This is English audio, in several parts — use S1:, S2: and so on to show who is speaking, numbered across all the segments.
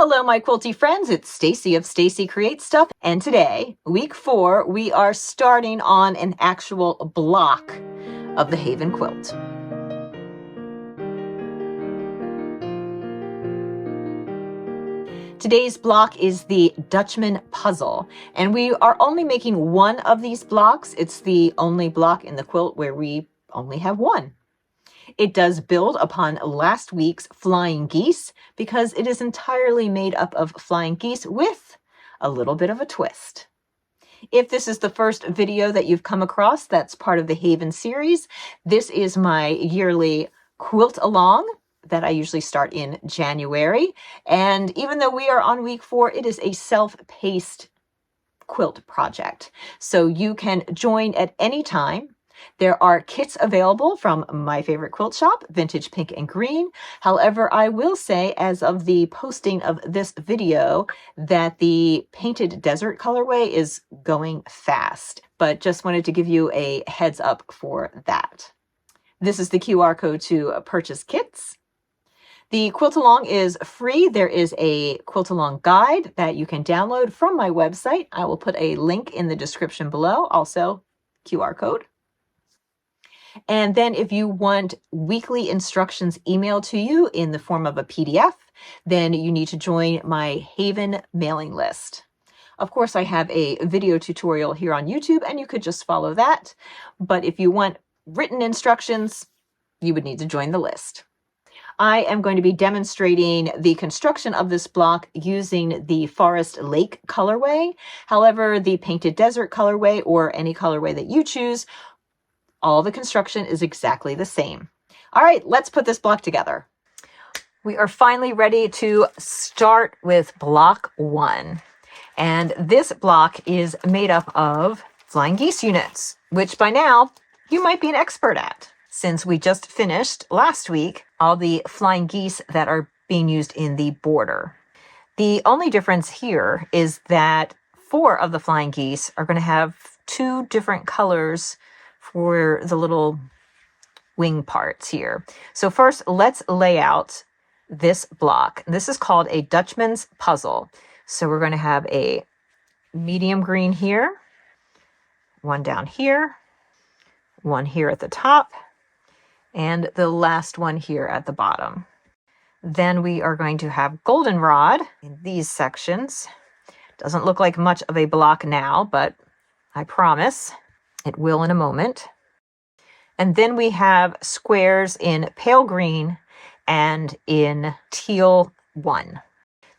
S1: Hello, my quilty friends. It's Stacy of Stacy Creates Stuff. And today, week 4, we are starting on an actual block of the Haven quilt. Today's block is the Dutchman puzzle, and we are only making one of these blocks. It's the only block in the quilt where we only have one. It does build upon last week's flying geese because it is entirely made up of flying geese with a little bit of a twist. If this is the first video that you've come across that's part of the Haven series, this is my yearly Quilt-Along that I usually start in January. And even though we are on week 4, it is a self-paced quilt project. So you can join at any time. There are kits available from my favorite quilt shop, Vintage Pink and Green. However, I will say, as of the posting of this video, that the Painted Desert colorway is going fast, but just wanted to give you a heads up for that. This is the QR code to purchase kits. The Quilt-Along is free. There is a Quilt-Along guide that you can download from my website. I will put a link in the description below, also QR code. And then if you want weekly instructions emailed to you in the form of a PDF, then you need to join my Haven mailing list. Of course, I have a video tutorial here on YouTube, and you could just follow that. But if you want written instructions, you would need to join the list. I am going to be demonstrating the construction of this block using the Forest Lake colorway. However, the Painted Desert colorway, or any colorway that you choose, all the construction is exactly the same. All right, let's put this block together. We are finally ready to start with block 1. And this block is made up of flying geese units, which by now you might be an expert at, since we just finished last week all the flying geese that are being used in the border. The only difference here is that 4 of the flying geese are going to have 2 different colors for the little wing parts here. So first, let's lay out this block. This is called a Dutchman's puzzle. So we're going to have a medium green here, one down here, one here at the top, and the last one here at the bottom. Then we are going to have goldenrod in these sections. Doesn't look like much of a block now, but I promise it will in a moment. And then we have squares in pale green and in teal 1.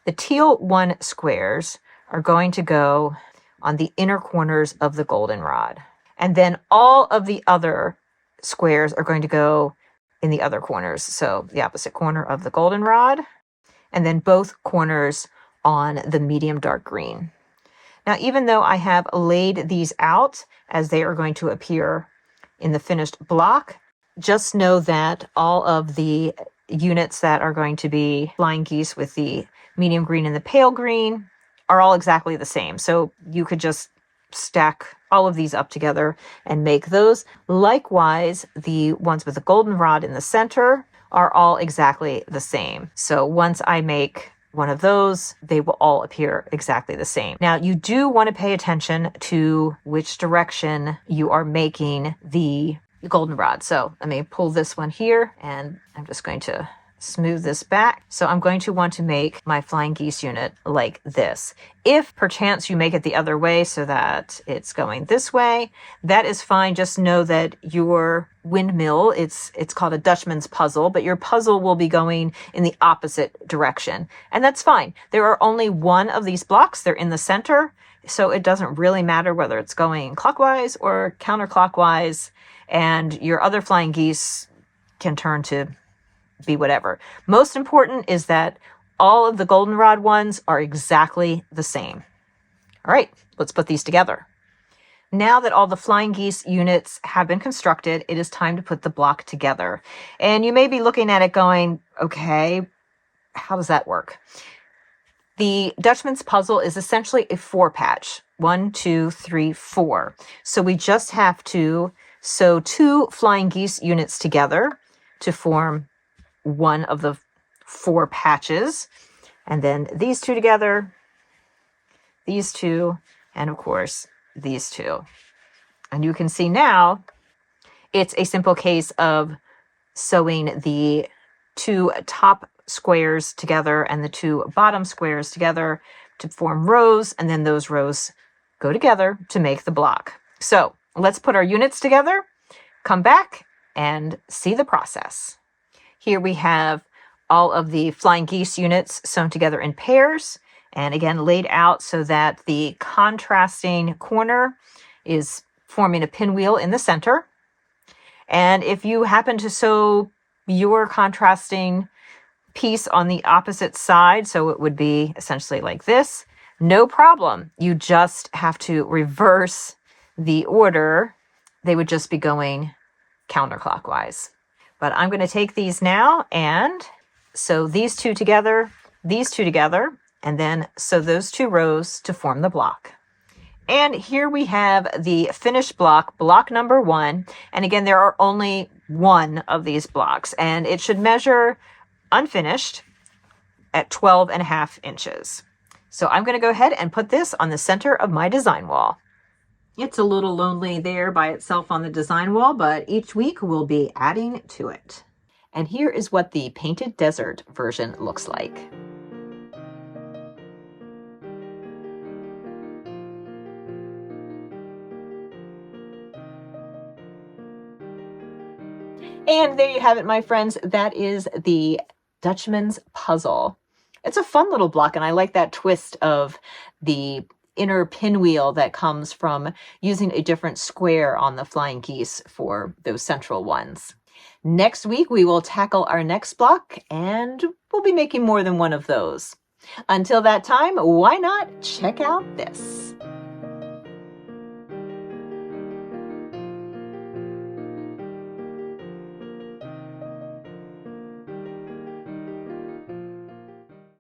S1: The teal 1 squares are going to go on the inner corners of the goldenrod. And then all of the other squares are going to go in the other corners. So the opposite corner of the goldenrod, and then both corners on the medium dark green. Now, even though I have laid these out as they are going to appear in the finished block, just know that all of the units that are going to be flying geese with the medium green and the pale green are all exactly the same. So you could just stack all of these up together and make those. Likewise, the ones with the goldenrod in the center are all exactly the same. So once I make one of those, they will all appear exactly the same. Now, you do want to pay attention to which direction you are making the goldenrod. So let me pull this one here, and I'm just going to smooth this back. So I'm going to want to make my flying geese unit like this. If perchance you make it the other way so that it's going this way, that is fine. Just know that your windmill, it's called a Dutchman's puzzle, but your puzzle will be going in the opposite direction. And that's fine. There are only one of these blocks. They're in the center. So it doesn't really matter whether it's going clockwise or counterclockwise. And your other flying geese can turn to be whatever. Most important is that all of the goldenrod ones are exactly the same. All right, let's put these together. Now that all the flying geese units have been constructed, it is time to put the block together. And you may be looking at it going, okay, how does that work? The Dutchman's puzzle is essentially a 4-patch. 1, 2, 3, 4. So we just have to sew 2 flying geese units together to form one of the 4 patches. and then these two together, these two, and of course, these two. And you can see now it's a simple case of sewing the two top squares together and the two bottom squares together to form rows, and then those rows go together to make the block. So let's put our units together, come back, and see the process. Here we have all of the flying geese units sewn together in pairs, and again laid out so that the contrasting corner is forming a pinwheel in the center. And if you happen to sew your contrasting piece on the opposite side, so it would be essentially like this, no problem. You just have to reverse the order. They would just be going counterclockwise. But I'm going to take these now and sew these two together, and then sew those two rows to form the block. And here we have the finished block, block number 1. And again, there are only one of these blocks, and it should measure unfinished at 12.5 inches. So I'm going to go ahead and put this on the center of my design wall. It's a little lonely there by itself on the design wall, but each week we'll be adding to it. And here is what the painted desert version looks like. And there you have it, my friends. That is the Dutchman's puzzle. It's a fun little block, and I like that twist of the inner pinwheel that comes from using a different square on the flying geese for those central ones. Next week, we will tackle our next block, and we'll be making more than one of those. Until that time, why not check out this?